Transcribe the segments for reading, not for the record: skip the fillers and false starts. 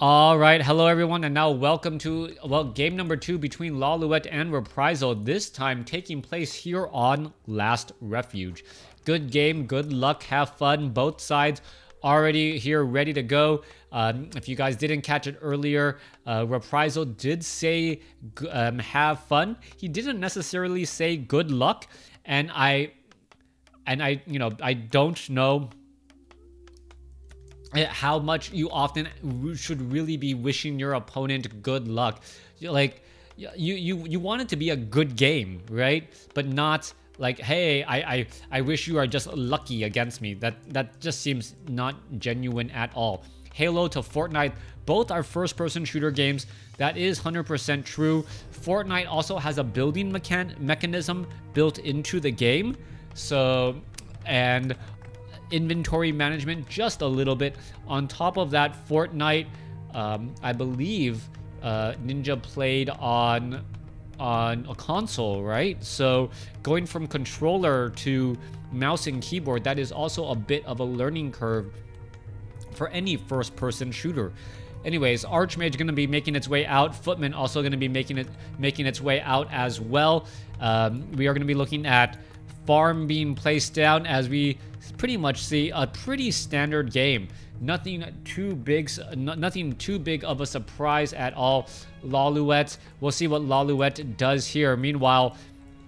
All right, hello everyone, and now welcome to, game number 2 between Lawliet and Reprisal, this time taking place here on Last Refuge. Good game, good luck, have fun, both sides already here ready to go. If you guys didn't catch it earlier, Reprisal did say have fun. He didn't necessarily say good luck, and I don't know how much you often should really be wishing your opponent good luck. Like, you want it to be a good game, right? But not like, hey, I wish you are just lucky against me. That just seems not genuine at all. Halo to Fortnite, both are first-person shooter games. That is 100% true. Fortnite also has a building mechanism built into the game. So, and inventory management just a little bit. On top of that, Fortnite, I believe Ninja played on a console, right? So going from controller to mouse and keyboard, that is also a bit of a learning curve for any first-person shooter. Anyways, Archmage going to be making its way out. Footman also going to be making its way out as well. We are going to be looking at farm being placed down as we pretty much see a pretty standard game. Nothing too big of a surprise at all. Lawliet, we'll see what Lawliet does here. Meanwhile,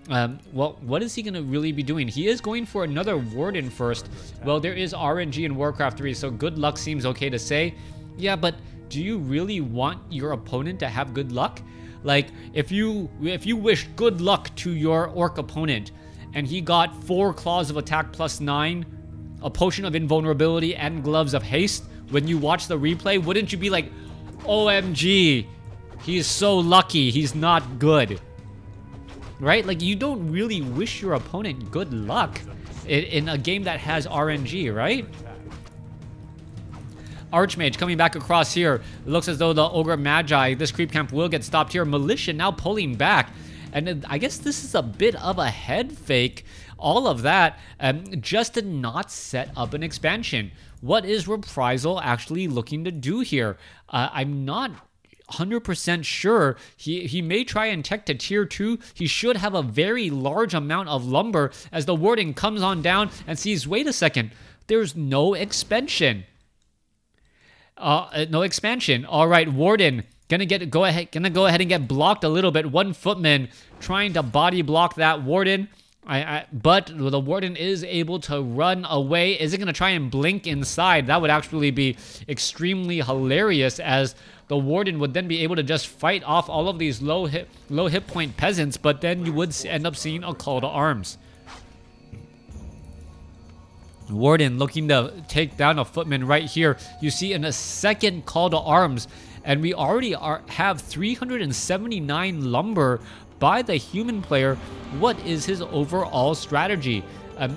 well, what is he going to really be doing? He is going for another Warden first. Well, there is RNG in WarCraft 3, so good luck seems okay to say. Yeah, but do you really want your opponent to have good luck? Like, if you wish good luck to your orc opponent, and he got 4 claws of attack plus 9, a potion of invulnerability, and gloves of haste, when you watch the replay, wouldn't you be like, OMG, he's so lucky, he's not good? Right? Like, you don't really wish your opponent good luck in a game that has RNG, right? Archmage coming back across here. It looks as though the Ogre Magi, this creep camp will get stopped here. Militia now pulling back. And I guess this is a bit of a head fake, all of that, just to not set up an expansion. What is Reprisal actually looking to do here? I'm not 100% sure. He may try and tech to tier 2. He should have a very large amount of lumber as the Warden comes on down and sees, wait a second, there's no expansion. No expansion. All right, Warden gonna go ahead and get blocked a little bit. One Footman trying to body block that Warden. But the Warden is able to run away. Is it gonna try and blink inside? That would actually be extremely hilarious, as the Warden would then be able to just fight off all of these low hit point peasants. But then you would end up seeing a call to arms. Warden looking to take down a Footman right here. You see in a second call to arms, and we already have 379 lumber by the human player. What is his overall strategy?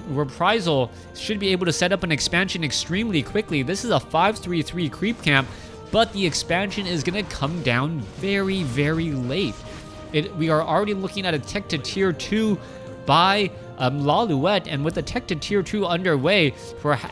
Reprisal should be able to set up an expansion extremely quickly. This is a 5-3-3 creep camp, but the expansion is going to come down very, very late. We are already looking at a tech to tier 2 by Lawliet, and with the tech to tier 2 underway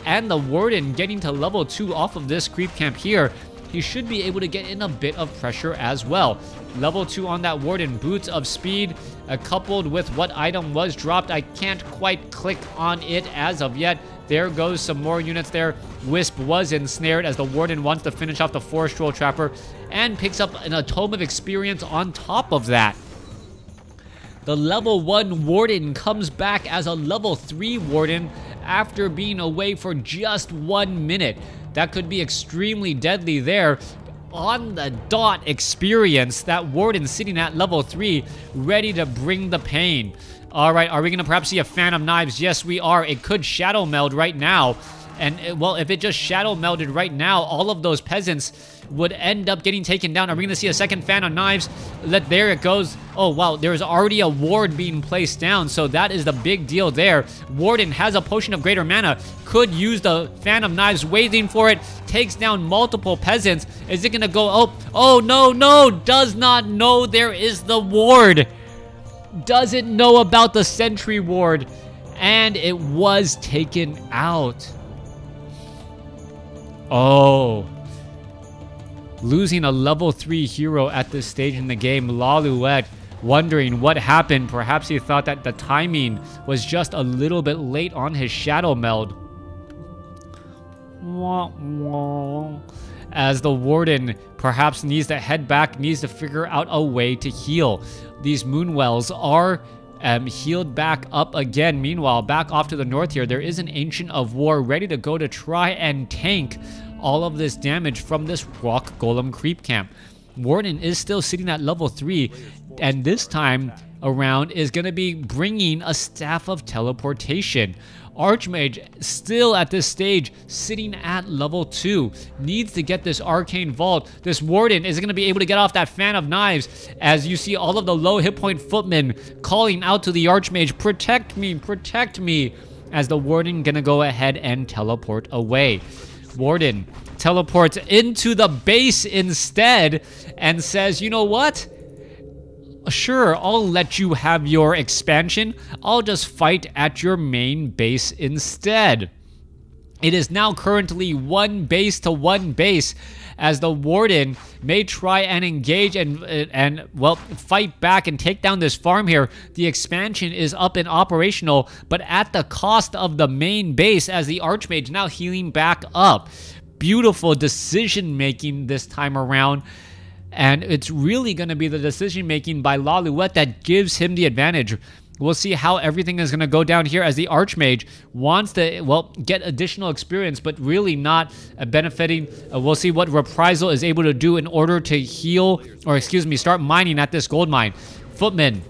and the Warden getting to level 2 off of this creep camp here, he should be able to get in a bit of pressure as well. Level 2 on that Warden, boots of speed, coupled with what item was dropped. I can't quite click on it as of yet. There goes some more units there. Wisp was ensnared as the Warden wants to finish off the Forest Troll Trapper and picks up an Tome of Experience on top of that. The level 1 Warden comes back as a level 3 Warden after being away for just 1 minute. That could be extremely deadly there. On the dot experience, that Warden sitting at level 3, ready to bring the pain. All right, are we going to perhaps see a Fan of Knives? Yes, we are. It could shadow meld right now. And, well, if it just shadow melded right now, all of those peasants would end up getting taken down. Are we going to see a second Fan of Knives? There it goes. Oh, wow, there's already a ward being placed down, so that is the big deal there. Warden has a Potion of Greater Mana, could use the Fan of Knives, waiting for it, takes down multiple peasants. Is it going to go? Oh, no, does not know there is the ward. Doesn't know about the sentry ward, and it was taken out. Oh. losing a level 3 hero at this stage in the game. Lawliet wondering what happened. Perhaps he thought that the timing was just a little bit late on his shadow meld. As the Warden perhaps needs to head back, needs to figure out a way to heal. These Moonwells are healed back up again. Meanwhile, back off to the north here, there is an Ancient of War ready to go to try and tank all of this damage from this Rock Golem creep camp. Warden is still sitting at level 3, and this time around is going to be bringing a Staff of Teleportation. Archmage still at this stage sitting at level 2, needs to get this Arcane Vault. This Warden is going to be able to get off that Fan of Knives as you see all of the low hit point footmen calling out to the Archmage, protect me, as the Warden going to go ahead and teleport away. Warden teleports into the base instead and says, you know what? Sure, I'll let you have your expansion. I'll just fight at your main base instead. It is now currently 1 base to 1 base, as the Warden may try and engage and well, fight back and take down this farm here. The expansion is up and operational, but at the cost of the main base, as the Archmage now healing back up. Beautiful decision making this time around. And it's really going to be the decision-making by Lawliet that gives him the advantage. We'll see how everything is going to go down here as the Archmage wants to, well, get additional experience, but really not benefiting. We'll see what Reprisal is able to do in order to heal, or excuse me, start mining at this gold mine. Footman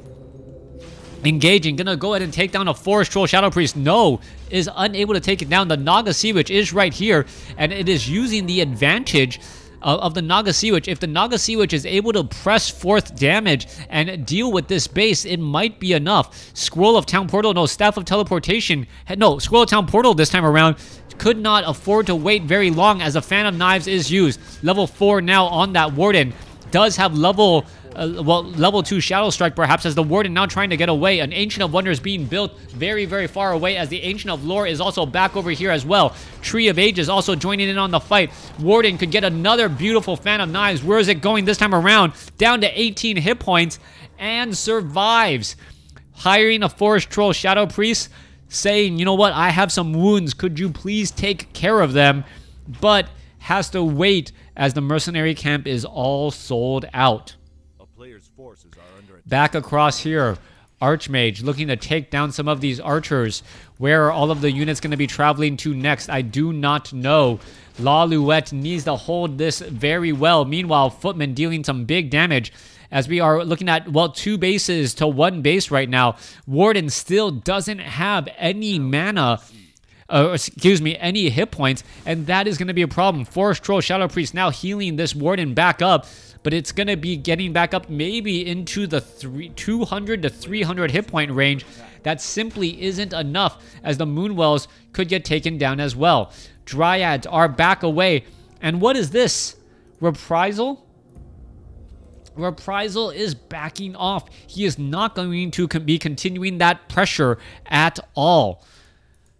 engaging, gonna go ahead and take down a Forest Troll Shadow Priest. No, is unable to take it down. The Naga Sea Witch is right here, and it is using the advantage of the Naga Sea Witch. If the Naga Sea Witch is able to press forth damage and deal with this base, it might be enough. Scroll of Town Portal, no, Staff of Teleportation, no, Scroll of Town Portal this time around could not afford to wait very long as a Fan of Knives is used. Level 4 now on that Warden. Does have level 2 Shadow Strike perhaps, as the Warden now trying to get away. An Ancient of Wonders being built very, very far away, as the Ancient of Lore is also back over here as well. Tree of Ages also joining in on the fight. Warden could get another beautiful Fan of Knives. Where is it going this time around? Down to 18 hit points and survives. Hiring a Forest Troll Shadow Priest, saying, you know what, I have some wounds. Could you please take care of them? But has to wait as the mercenary camp is all sold out. Back across here, Archmage looking to take down some of these archers. Where are all of the units going to be traveling to next? I do not know. Lawliet needs to hold this very well. Meanwhile, Footman dealing some big damage, as we are looking at, well, 2 bases to 1 base right now. Warden still doesn't have any mana, excuse me, any hit points, and that is going to be a problem. Forest Troll Shadow Priest now healing this Warden back up, but it's going to be getting back up maybe into the 200 to 300 hit point range. That simply isn't enough, as the Moonwells could get taken down as well. Dryads are back away, and what is this? Reprisal? Reprisal is backing off. He is not going to be continuing that pressure at all.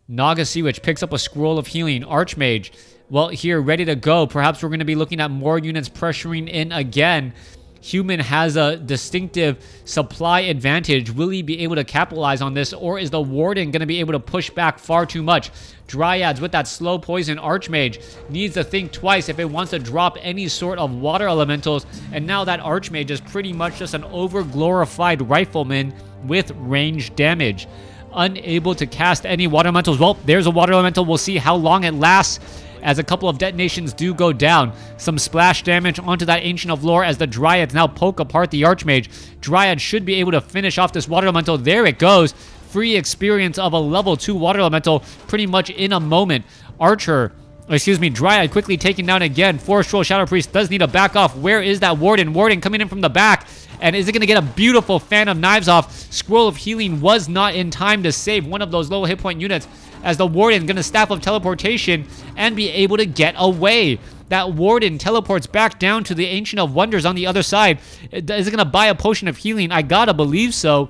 Naga Sea Witch picks up a Scroll of Healing. Archmage, well, here, ready to go. Perhaps we're going to be looking at more units pressuring in again. Human has a distinctive supply advantage. Will he be able to capitalize on this, or is the Warden going to be able to push back far too much? Dryads with that slow poison. Archmage needs to think twice if it wants to drop any sort of water elementals, and now that Archmage is pretty much just an over-glorified Rifleman with range damage. Unable to cast any water elementals. Well, there's a water elemental. We'll see how long it lasts, as a couple of detonations do go down. Some splash damage onto that Ancient of Lore as the Dryads now poke apart the Archmage. Dryad should be able to finish off this water elemental. There it goes. Free experience of a level 2 water elemental pretty much in a moment. Dryad quickly taken down again. Forest Troll Shadow Priest does need to back off. Where is that Warden? Warden coming in from the back. And is it going to get a beautiful Fan of Knives off? Scroll of Healing was not in time to save one of those low hit point units, as the Warden going to Staff of Teleportation and be able to get away. That Warden teleports back down to the Ancient of Wonders on the other side. Is it going to buy a Potion of Healing? I gotta believe so.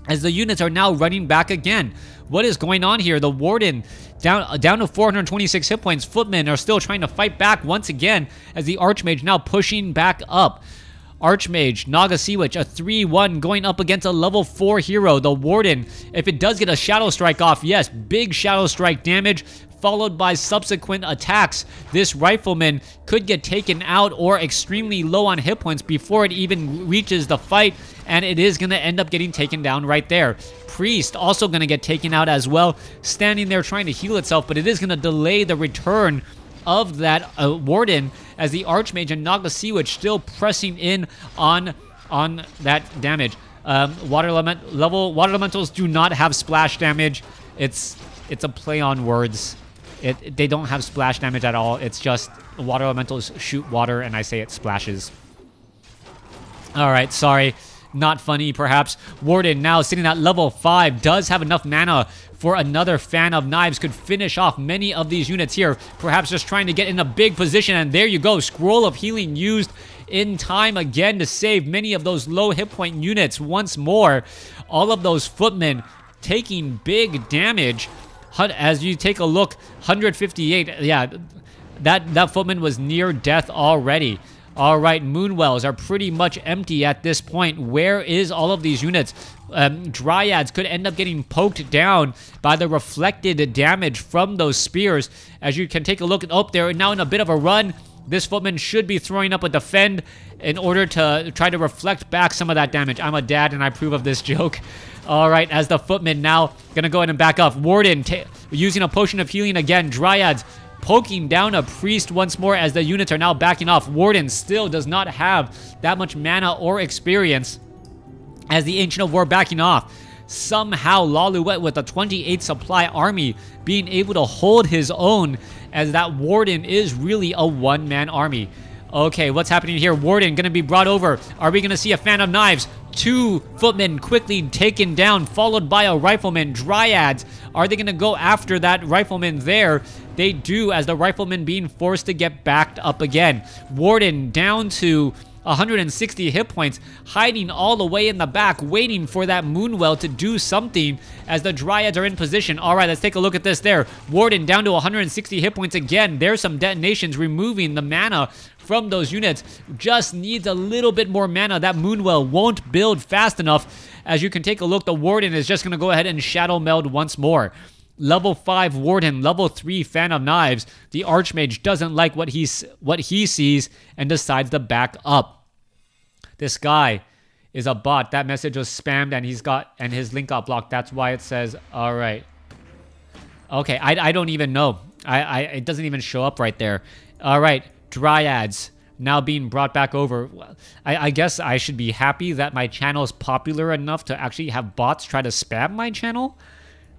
as the units are now running back again. What is going on here? The Warden down to 426 hit points. Footmen are still trying to fight back once again as the Archmage now pushing back up. Archmage, Naga Sea Witch, a 3-1 going up against a level 4 hero. The Warden, if it does get a Shadow Strike off, yes, big Shadow Strike damage, followed by subsequent attacks. This Rifleman could get taken out or extremely low on hit points before it even reaches the fight, and it is going to end up getting taken down right there. Priest also going to get taken out as well, standing there trying to heal itself, but it is going to delay the return of that Warden, as the Archmage and Naga Sea Witch still pressing in on that damage. Water Elementals do not have splash damage. It's a play on words. They don't have splash damage at all. It's just Water Elementals shoot water and I say it splashes. Alright, sorry. Not funny, perhaps. Warden now sitting at level 5 does have enough mana for another Fan of Knives. Could finish off many of these units here. Perhaps just trying to get in a big position. And there you go. Scroll of Healing used in time again to save many of those low hit point units once more. All of those footmen taking big damage. As you take a look, 158. Yeah, that footman was near death already. All right, Moonwells are pretty much empty at this point. Where is all of these units? Dryads could end up getting poked down by the reflected damage from those spears. As you can take a look at, oh, they're now in a bit of a run. This footman should be throwing up a defend in order to try to reflect back some of that damage. I'm a dad and I approve of this joke. All right, as the footman now gonna go ahead and back up. Warden using a potion of healing again. Dryads poking down a priest once more as the units are now backing off. Warden still does not have that much mana or experience as the Ancient of War backing off. Somehow Lawliet with a 28 supply army being able to hold his own, as that Warden is really a one-man army. Okay, what's happening here? Warden gonna be brought over. Are we gonna see a Fan of Knives? 2 footmen quickly taken down, followed by a Rifleman. Dryads, are they gonna go after that Rifleman there? They do, as the Rifleman being forced to get backed up again. Warden down to 160 hit points, hiding all the way in the back, waiting for that Moonwell to do something as the Dryads are in position. All right, let's take a look at this there. Warden down to 160 hit points again. There's some detonations removing the mana from those units. Just needs a little bit more mana. That Moonwell won't build fast enough. As you can take a look, the Warden is just going to go ahead and Shadow Meld once more. Level 5 Warden, level 3 Fan of Knives. The Archmage doesn't like what he sees and decides to back up. This guy is a bot. That message was spammed and his link got blocked. That's why it says, all right. Okay, I don't even know. It doesn't even show up right there. All right, Dryads now being brought back over. I guess I should be happy that my channel is popular enough to actually have bots try to spam my channel.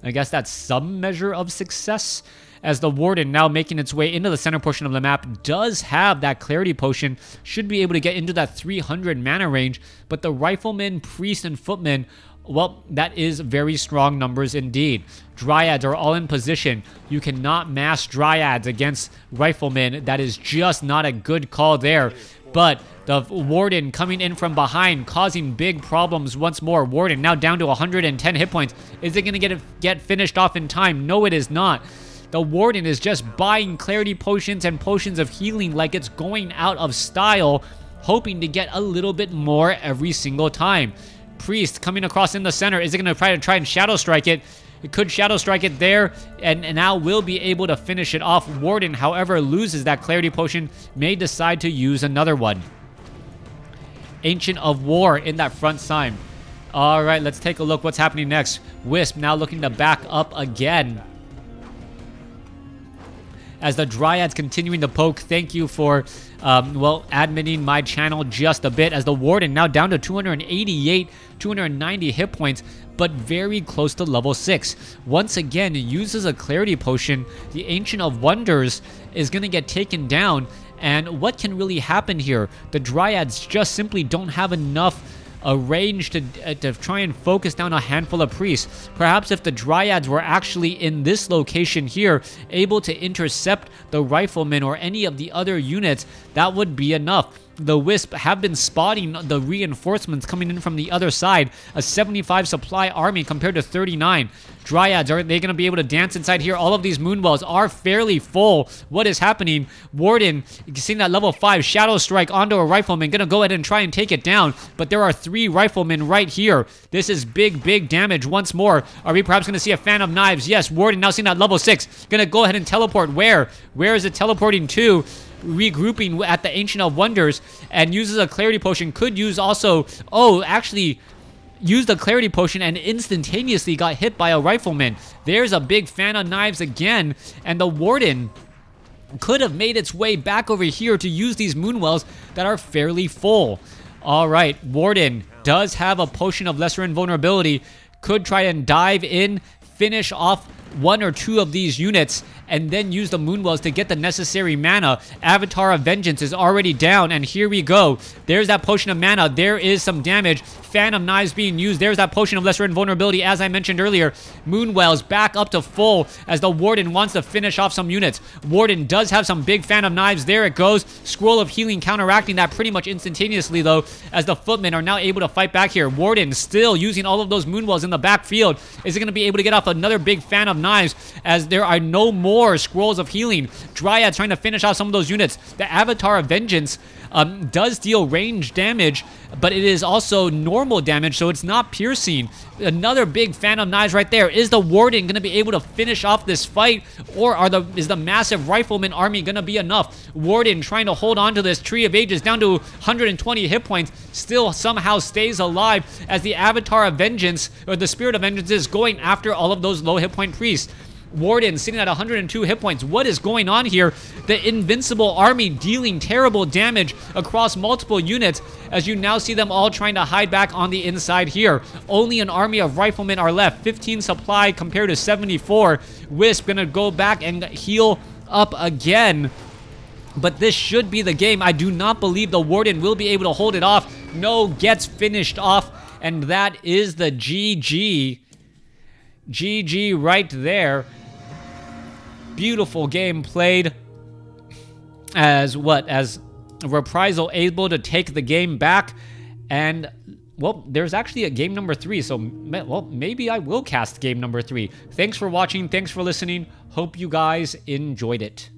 I guess that's some measure of success, as the Warden now making its way into the center portion of the map does have that Clarity Potion, should be able to get into that 300 mana range, but the Rifleman, Priest, and Footman, well, that is very strong numbers indeed. Dryads are all in position. You cannot mass Dryads against Riflemen. That is just not a good call there. But the Warden coming in from behind, causing big problems once more. Warden now down to 110 hit points. Is it going to get finished off in time? No, it is not. The Warden is just buying Clarity Potions and Potions of Healing like it's going out of style, hoping to get a little bit more every single time. Priest coming across in the center. Is it going to try and Shadow Strike it? It could Shadow Strike it there, and now will be able to finish it off. Warden, however, loses that Clarity Potion, may decide to use another one. Ancient of War in that front sign. All right, let's take a look what's happening next. Wisp now looking to back up again, as the Dryads continuing to poke. Thank you for, well, adminning my channel just a bit, as the Warden now down to 288, 290 hit points, but very close to level 6. Once again, it uses a Clarity Potion. The Ancient of Wonders is going to get taken down, and what can really happen here? The Dryads just simply don't have enough range to try and focus down a handful of priests. Perhaps if the Dryads were actually in this location here, able to intercept the Riflemen or any of the other units, that would be enough. the Wisp have been spotting the reinforcements coming in from the other side. A 75 supply army compared to 39. Dryads, are they going to be able to dance inside here? All of these Moonwells are fairly full. What is happening? Warden, seeing that level 5 Shadow Strike onto a Rifleman. Going to go ahead and try and take it down. But there are 3 Riflemen right here. This is big, big damage once more. Are we perhaps going to see a Fan of Knives? Yes, Warden now seeing that level 6. Going to go ahead and teleport. Where? Where is it teleporting to? Regrouping at the Ancient of Wonders, and uses a Clarity Potion. Could use also... Oh, actually... used a Clarity Potion and instantaneously got hit by a Rifleman. There's a big Fan of Knives again, and the Warden could have made its way back over here to use these Moonwells that are fairly full. Alright, Warden does have a Potion of Lesser Invulnerability. Could try and dive in, finish off 1 or 2 of these units, and then use the Moonwells to get the necessary mana. Avatar of Vengeance is already down, and here we go. There's that Potion of Mana. There is some damage. Fan of Knives being used. There's that Potion of Lesser Invulnerability, as I mentioned earlier. Moonwells back up to full as the Warden wants to finish off some units. Warden does have some big Fan of Knives. There it goes. Scroll of Healing counteracting that pretty much instantaneously, though, as the Footmen are now able to fight back here. Warden still using all of those Moonwells in the backfield. Is it going to be able to get off another big Fan of Knives, as there are no more Scrolls of Healing? Dryad trying to finish off some of those units. The Avatar of Vengeance does deal range damage, but it is also normal damage, so it's not piercing. Another big Fan of Knives right there. Is the Warden going to be able to finish off this fight, or is the massive Rifleman army going to be enough? Warden trying to hold on to this Tree of Ages down to 120 hit points, still somehow stays alive as the Avatar of Vengeance, or the Spirit of Vengeance, is going after all of those low hit point priests. Warden sitting at 102 hit points. What is going on here? The Invincible Army dealing terrible damage across multiple units, as you now see them all trying to hide back on the inside here. Only an army of Riflemen are left. 15 supply compared to 74. Wisp gonna go back and heal up again. But this should be the game. I do not believe the Warden will be able to hold it off. No, gets finished off, and that is the GG. GG right there. Beautiful game played. As Reprisal able to take the game back. And, well, there's actually a game number 3. So, well, maybe I will cast game number 3. Thanks for watching. Thanks for listening. Hope you guys enjoyed it.